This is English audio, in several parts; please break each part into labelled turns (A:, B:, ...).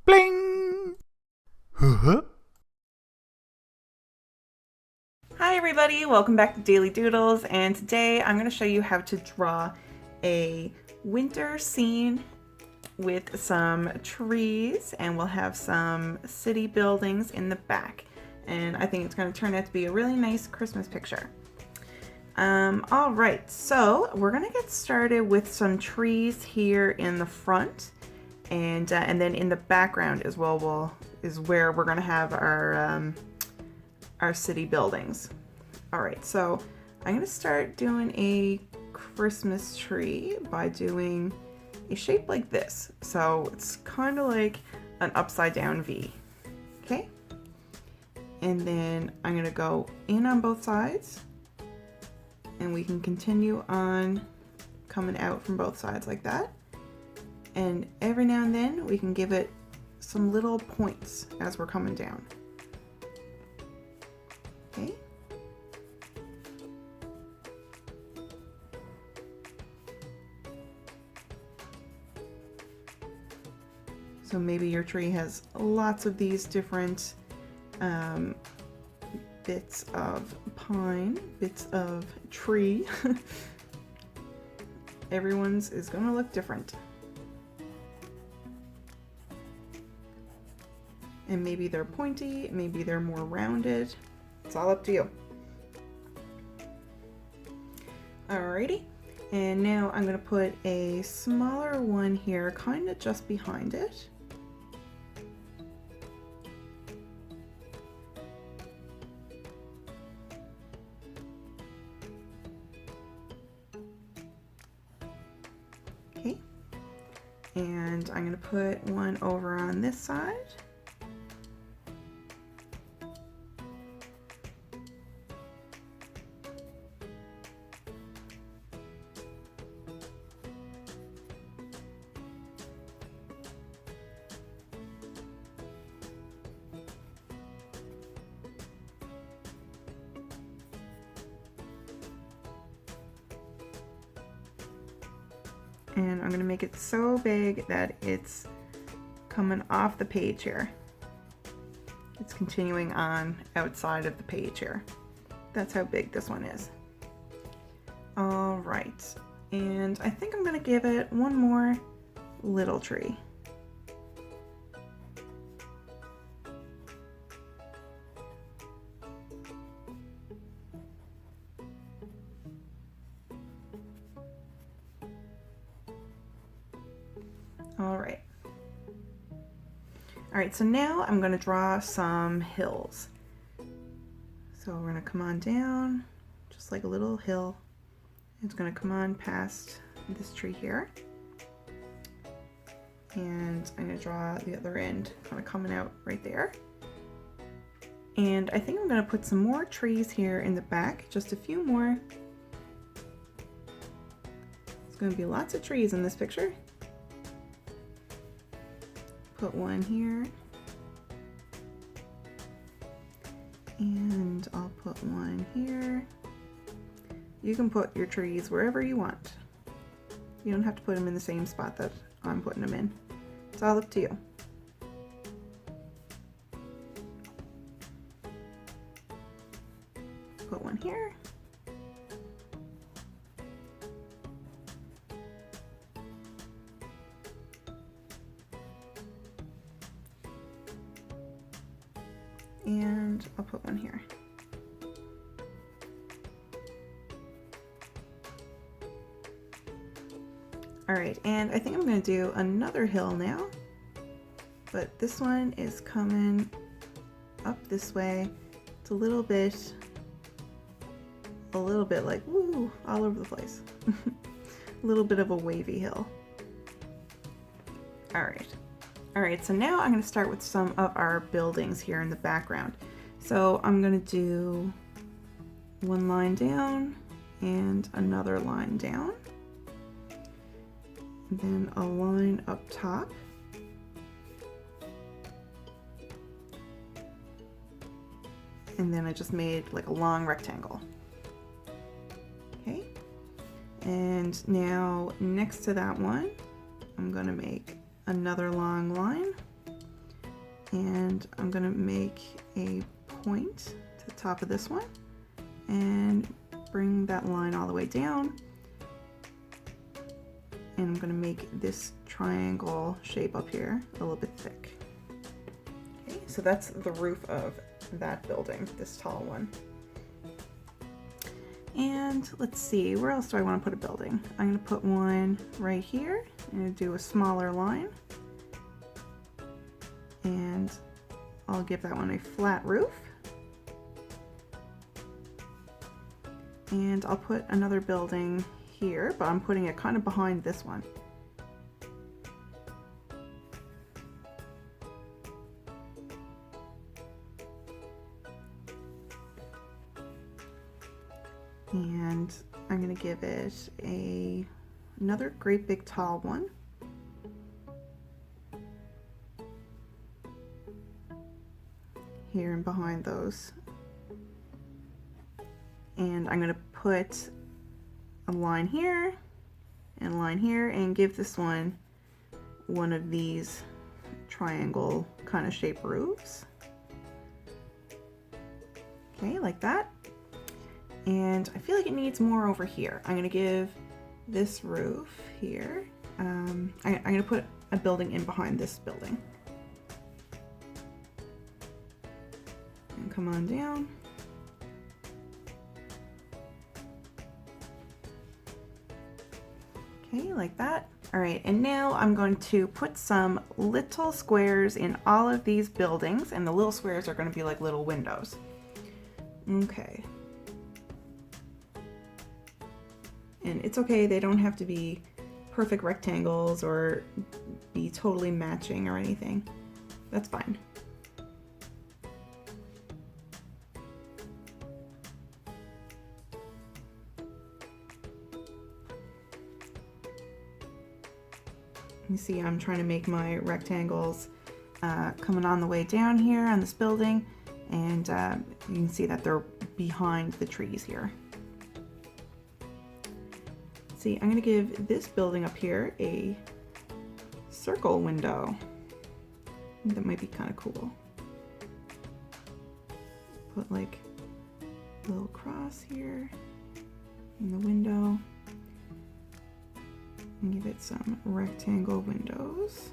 A: Bling! Huh?
B: Hi everybody, welcome back to Daily Doodles, and today I'm going to show you how to draw a winter scene with some trees, and we'll have some city buildings in the back, and I think it's going to turn out to be a really nice Christmas picture. Alright, so we're going to get started with some trees here in the front, and then in the background as well is where we're going to have our city buildings. All right, so I'm gonna start doing a Christmas tree by doing a shape like this. So it's kind of like an upside down V, okay? And then I'm gonna go in on both sides, and we can continue on coming out from both sides like that. And every now and then we can give it some little points as we're coming down. Okay. So maybe your tree has lots of these different bits of pine, bits of tree. Everyone's is gonna look different. And maybe they're pointy, maybe they're more rounded. It's all up to you. Alrighty, and now I'm gonna put a smaller one here, kind of just behind it. Okay, and I'm gonna put one over on this side. And I'm going to make it so big that it's coming off the page here. It's continuing on outside of the page here. That's how big this one is. All right, and I think I'm going to give it one more little tree. All right, so now I'm going to draw some hills. So we're going to come on down, just like a little hill. It's going to come on past this tree here. And I'm going to draw the other end kind of coming out right there. And I think I'm going to put some more trees here in the back, just a few more. There's going to be lots of trees in this picture. Put one here, and I'll put one here. You can put your trees wherever you want. You don't have to put them in the same spot that I'm putting them in. It's all up to you. Put one here. And I'll put one here. All right, and I think I'm going to do another hill now, but this one is coming up this way. It's a little bit like, woo, all over the place. A little bit of a wavy hill. All right, so now I'm going to start with some of our buildings here in the background. So I'm going to do one line down and another line down. And then a line up top. And then I just made like a long rectangle. Okay. And now next to that one, I'm going to make another long line And I'm gonna make a point to the top of this one and bring that line all the way down. And I'm gonna make this triangle shape up here a little bit thick. Okay, so that's the roof of that building, this tall one. And let's see, where else do I want to put a building? I'm going to put one right here. I'm going to do a smaller line. And I'll give that one a flat roof. And I'll put another building here, but I'm putting it kind of behind this one. And I'm going to give it another great big tall one. Here and behind those. And I'm going to put a line here and a line here and give this one of these triangle kind of shape roofs. Okay, like that. And I feel like it needs more over here. I'm gonna give this roof here. I'm gonna put a building in behind this building. And come on down. Okay, like that. All right, and now I'm going to put some little squares in all of these buildings, and the little squares are gonna be like little windows. Okay. And it's okay, they don't have to be perfect rectangles or be totally matching or anything. That's fine. You see, I'm trying to make my rectangles coming on the way down here on this building, and you can see that they're behind the trees here. See, I'm going to give this building up here a circle window. I think that might be kind of cool. Put like a little cross here in the window. And give it some rectangle windows.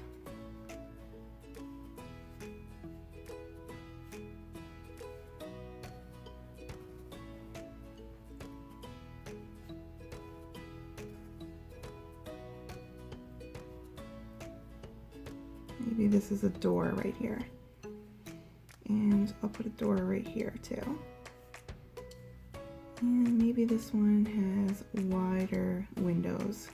B: Maybe this is a door right here. And I'll put a door right here too. And maybe this one has wider windows.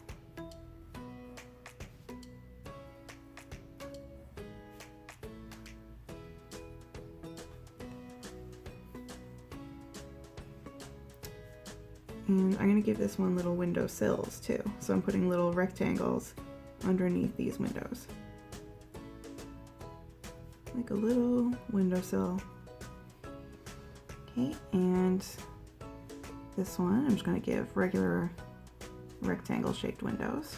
B: And I'm going to give this one little window sills too. So I'm putting little rectangles underneath these windows. Like a little windowsill. Okay, and this one I'm just going to give regular rectangle shaped windows.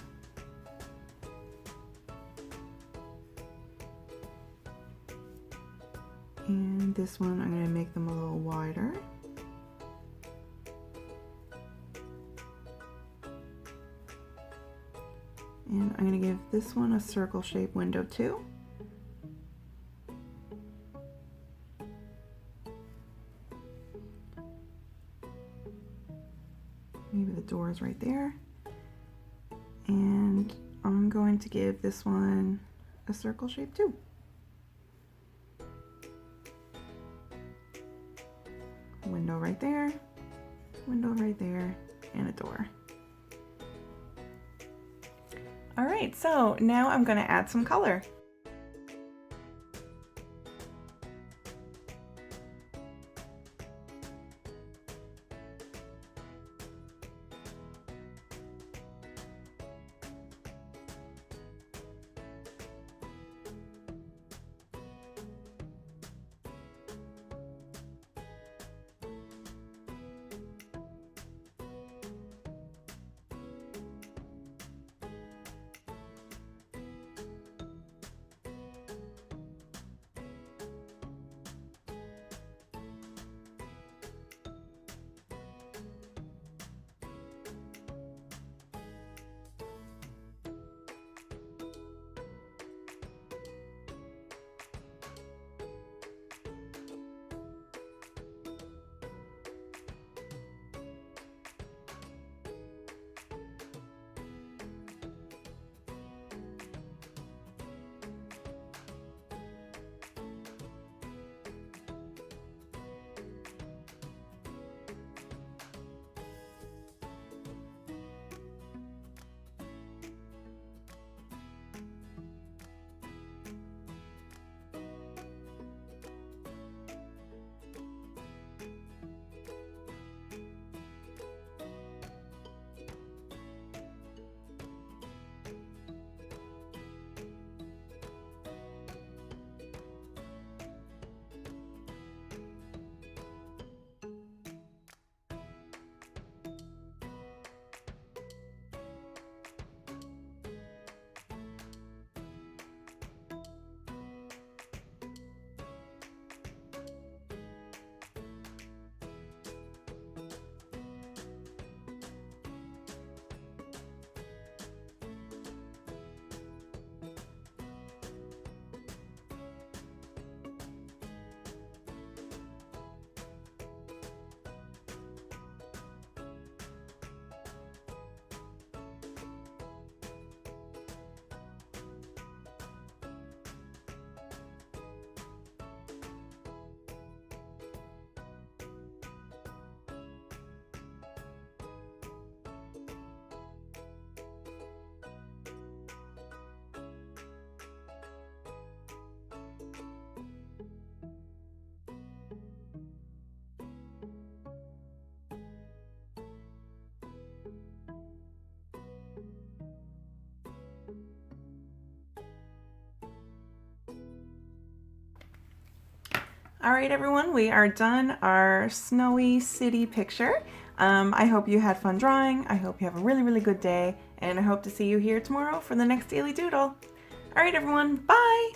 B: And this one I'm going to make them a little wider. And I'm going to give this one a circle shaped window too. Maybe the door is right there. And I'm going to give this one a circle shape too. Window right there, and a door. All right, so now I'm going to add some color. All right, everyone, we are done our snowy city picture. I hope you had fun drawing. I hope you have a really, really good day, and I hope to see you here tomorrow for the next Daily Doodle. All right, everyone, bye!